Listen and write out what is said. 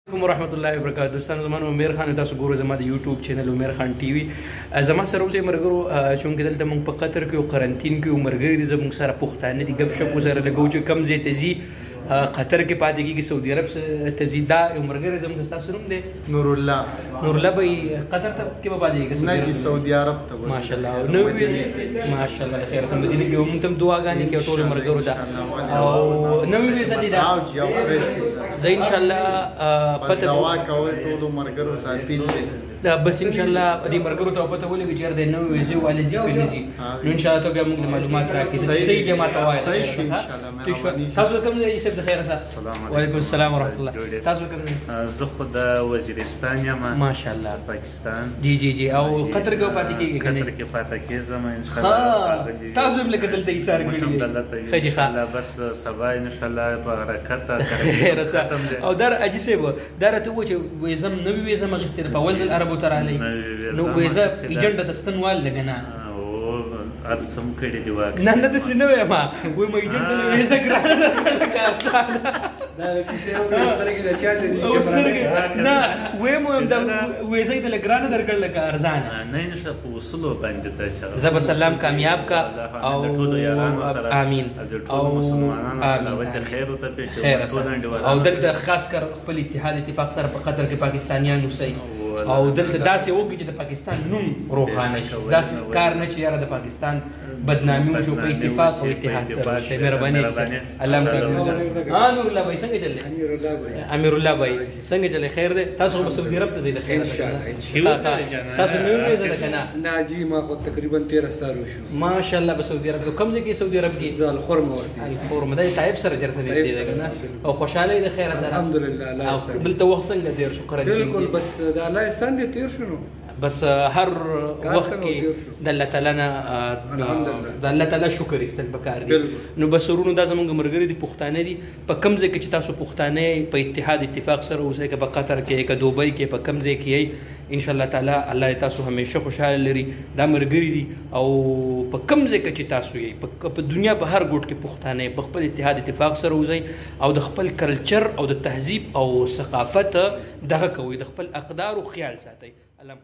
عليكم ورحمة الله وبركاته. دوستانو زما نوم عمیر خان، تاسو ګورئ زما د یوټیوب چینل عمیر خان ټي وي. زما سره اوسئ ملګرو، چونکې دلته موږ په قطر کې یو قرنطین کې یو ملګري دي زموږ سره پښتانه دي، ګپ شپ ورسره لګوو چې کوم ځای ته ځي. قطر کې پاتې کېږي، سعودي عرب ته ځي. دا یو ملګری زموږ، ستاسو نوم دی؟ نورالله به قطر ته کې به پاتې کېږي؟ نه جي سعودي عرب ته. ماشاءالله. نو ماشاءالله د خیر سم مدینه کې موږ ته دعاګانې کوي ټول ملګرو ته. او نوې ویزه دي دا او فريش ویزه زه ان شاء الله پته دعا کول ټول ملګرو ته اپیل دی. بس ان شاء الله دې مرګرو ته پته ولګي چې د نوې ویزه والي ذکر نشي. نو ان شاء الله ته بیا موږ معلومات راکړي. صحیح به ماته وایي. صحیح شو ان شاء الله. تاسو کوم ځای یې د خیر سره؟ السلام علیکم. وعلیکم السلام ورحمۃ اللہ. تاسو کوم ځای؟ زه خو د وزیرستان یم. ماشاءالله. پاکستان. جی جی جی. او قطر کې پاتې کېږي کنه؟ قطر کې پاتې کېږم ان شاء الله. تاسو هم لکه دلته ایثار کړی. خجی خاله بس سبا ان شاء الله په حرکت خیر سره. او در اجسه به درته و چې ویزم نوې ویزه مغستې په ولد العرب تر علی نو ویزه ایجنټ د ستنوال لګنا ارسم کړي دی واکس نه نه د سینوې ما وې مې ایجنټ له ویزه ګرانه کړه دا کیسه او سترګې د چا ته دي نه وې مو د ویزه د لګرانه درکړل کا ارزان نه نشه په وصول باندې تاسو زب سلام کامیاب کا او ټول یارانو سره امين او مسلمانانو ته خیر او ته پیښ او دلته خاص کر خپل اتفاق سره په قطر کې پاکستانیانو سي او دلته داسې وګړي چې د پاکستان نوم روښانه شي. داسې کار نه چې یاره د پاکستان بدنامي وشو په اتفاق او اتحاد سره. شي مهرباني الله مو. نور الله بھائی څنګه چلې؟ امیر الله بھائی څنګه چلې؟ خیر دی. تاسو په سعودي عرب ته ځئ د خیر سره؟ تاسو نو ویزه ده کنه؟ نه جی ما خو تقریبا 13 سال وشو. ماشاءالله. په سعودي عرب کوم ځای کې؟ سعودي عرب کې زال خرم ورته. الخرم د طيب سره چرته دی کنه؟ او خوشاله د خیر سره الحمدلله. الله يسلمك. دلته وخت څنګه تیر شو؟ بالکل بس د الله ستان دي تیر شنو. بس هر وخت کې د الله تعالی نه د الله تعالی شکر ایستل پکار دي. نو بسرونو دا زمونږ مرګري دي، پښتانه دي. په کم ځای کې چې تاسو پښتانه په اتحاد اتفاق سره اوسئ، که په قطر کې، که دوبۍ کې، په کم ځای کې ان شاء الله تعالی الله تاسو همیشه خوشاله لري. دا مرګري دي او په کم ځای کې چې تاسو یې په دنیا په هر ګوټ کې پښتانه په خپل اتحاد اتفاق سره اوسئ او د خپل کلچر او د تهذیب او ثقافت دغه کوي، د خپل اقدار او خیال ساتئ. الله